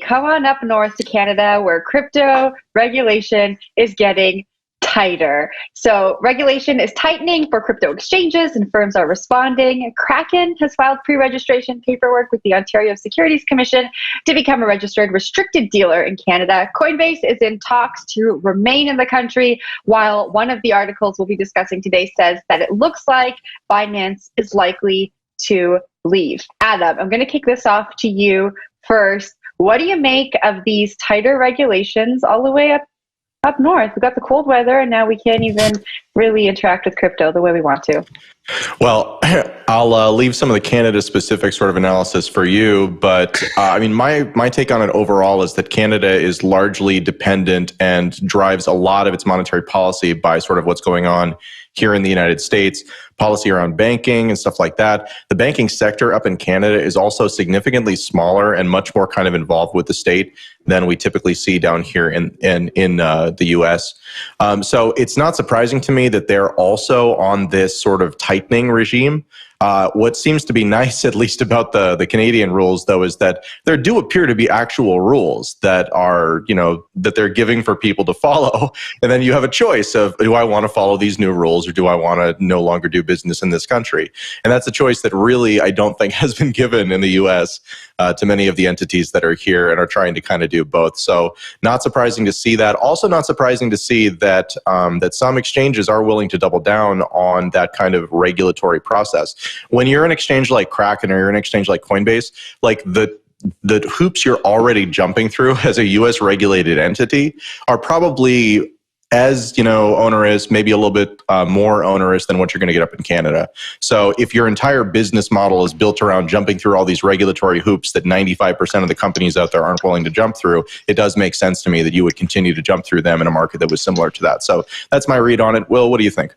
come on up north to Canada, where crypto regulation is getting tighter. So regulation is tightening for crypto exchanges and firms are responding. Kraken has filed pre-registration paperwork with the Ontario Securities Commission to become a registered restricted dealer in Canada. Coinbase is in talks to remain in the country, while one of the articles we'll be discussing today says that it looks like Binance is likely to leave. Adam, I'm going to kick this off to you first. What do you make of these tighter regulations all the way up north? We've got the cold weather, and now we can't even really interact with crypto the way we want to. Well, I'll leave some of the Canada-specific sort of analysis for you, but I mean, my take on it overall is that Canada is largely dependent and drives a lot of its monetary policy by sort of what's going on here in the United States, policy around banking and stuff like that. The banking sector up in Canada is also significantly smaller and much more kind of involved with the state than we typically see down here in the US. So it's not surprising to me that they're also on this sort of tightening regime. What seems to be nice, at least about the Canadian rules, though, is that there do appear to be actual rules that are, that they're giving for people to follow. And then you have a choice of, do I want to follow these new rules or do I want to no longer do business in this country? And that's a choice that really, I don't think has been given in the US to many of the entities that are here and are trying to kind of do both. So not surprising to see that. Also not surprising to see that, that some exchanges are willing to double down on that kind of regulatory process. When you're an exchange like Kraken or you're an exchange like Coinbase, like the hoops you're already jumping through as a US regulated entity are probably as, onerous, maybe a little bit more onerous than what you're going to get up in Canada. So if your entire business model is built around jumping through all these regulatory hoops that 95% of the companies out there aren't willing to jump through, it does make sense to me that you would continue to jump through them in a market that was similar to that. So that's my read on it. Will, what do you think?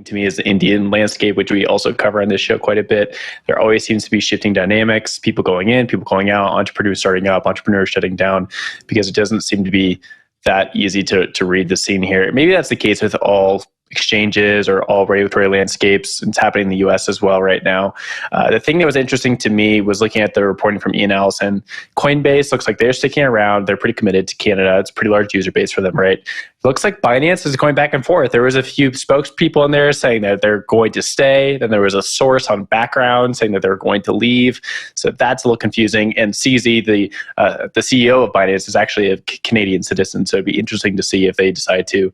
To me is the Indian landscape, which we also cover on this show quite a bit. There always seems to be shifting dynamics, people going in, people going out, entrepreneurs starting up, entrepreneurs shutting down, because it doesn't seem to be that easy to read the scene here. Maybe that's the case with all exchanges or all regulatory landscapes. It's happening in the US as well right now. The thing that was interesting to me was looking at the reporting from Ian Allison. Coinbase looks like they're sticking around. They're pretty committed to Canada. It's a pretty large user base for them, right? It looks like Binance is going back and forth. There was a few spokespeople in there saying that they're going to stay. Then there was a source on background saying that they're going to leave. So that's a little confusing. And CZ, the CEO of Binance, is actually a Canadian citizen. So it'd be interesting to see if they decide to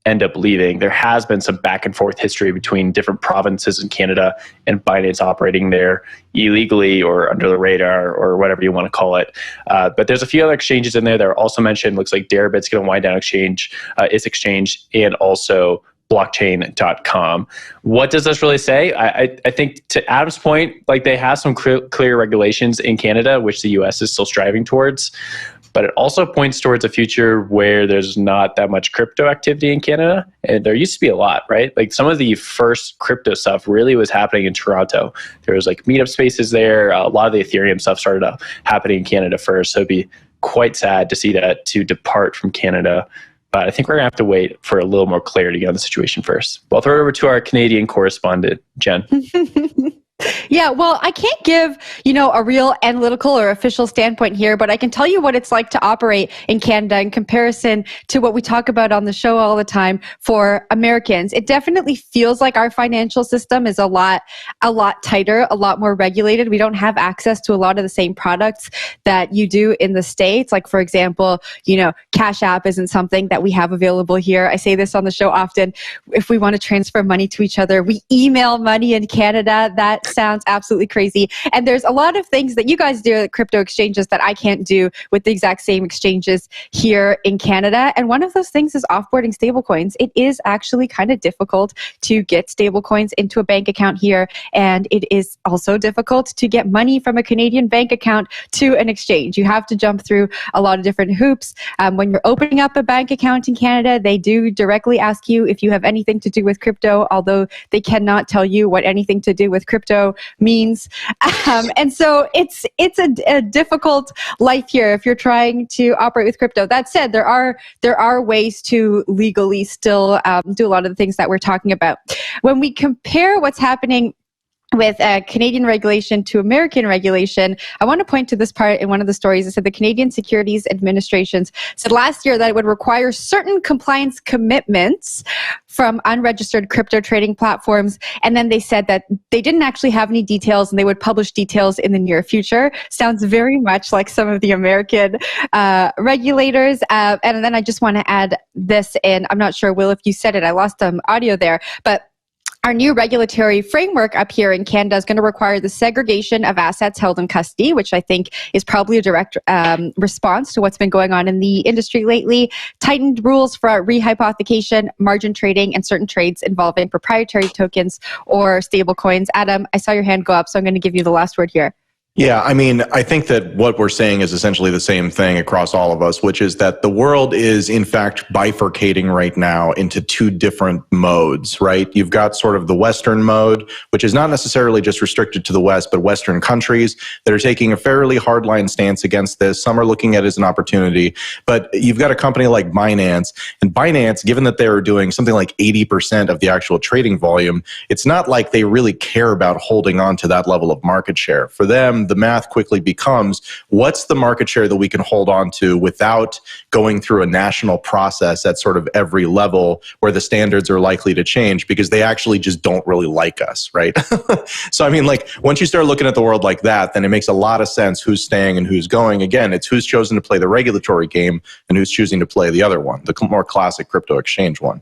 end up leaving. There has been some back and forth history between different provinces in Canada and Binance operating there illegally or under the radar or whatever you want to call it. But there's a few other exchanges in there that are also mentioned. Looks like Deribit's going to wind down its exchange, and also blockchain.com. What does this really say? I think to Adam's point, like they have some clear regulations in Canada, which the US is still striving towards. But it also points towards a future where there's not that much crypto activity in Canada. And there used to be a lot, right? Like some of the first crypto stuff really was happening in Toronto. There was like meetup spaces there. A lot of the Ethereum stuff started happening in Canada first. So it'd be quite sad to see that to depart from Canada. But I think we're going to have to wait for a little more clarity on the situation first. Well, I'll throw it over to our Canadian correspondent, Jen. Yeah, well, I can't give, a real analytical or official standpoint here, but I can tell you what it's like to operate in Canada in comparison to what we talk about on the show all the time for Americans. It definitely feels like our financial system is a lot tighter, a lot more regulated. We don't have access to a lot of the same products that you do in the States. Like, for example, Cash App isn't something that we have available here. I say this on the show often. If we want to transfer money to each other, we email money in Canada. That sounds absolutely crazy. And there's a lot of things that you guys do at crypto exchanges that I can't do with the exact same exchanges here in Canada. And one of those things is offboarding stablecoins. It is actually kind of difficult to get stablecoins into a bank account here. And it is also difficult to get money from a Canadian bank account to an exchange. You have to jump through a lot of different hoops. When you're opening up a bank account in Canada, they do directly ask you if you have anything to do with crypto, although they cannot tell you what anything to do with crypto means. And so it's a difficult life here if you're trying to operate with crypto. That said, there are ways to legally still do a lot of the things that we're talking about. When we compare what's happening with Canadian regulation to American regulation, I want to point to this part in one of the stories. It said the Canadian Securities Administrators said last year that it would require certain compliance commitments from unregistered crypto trading platforms. And then they said that they didn't actually have any details and they would publish details in the near future. Sounds very much like some of the American regulators. And then I just want to add this in. I'm not sure, Will, if you said it. I lost some audio there. But our new regulatory framework up here in Canada is going to require the segregation of assets held in custody, which I think is probably a direct response to what's been going on in the industry lately. Tightened rules for rehypothecation, margin trading, and certain trades involving proprietary tokens or stable coins. Adam, I saw your hand go up, so I'm going to give you the last word here. Yeah, I mean, I think that what we're saying is essentially the same thing across all of us, which is that the world is in fact bifurcating right now into two different modes, right? You've got sort of the Western mode, which is not necessarily just restricted to the West, but Western countries that are taking a fairly hardline stance against this. Some are looking at it as an opportunity, but you've got a company like Binance, and Binance, given that they're doing something like 80% of the actual trading volume, it's not like they really care about holding on to that level of market share. For them, the math quickly becomes, what's the market share that we can hold on to without going through a national process at sort of every level where the standards are likely to change because they actually just don't really like us, right? So, I mean, like, once you start looking at the world like that, then it makes a lot of sense who's staying and who's going. Again, it's who's chosen to play the regulatory game and who's choosing to play the other one, the more classic crypto exchange one.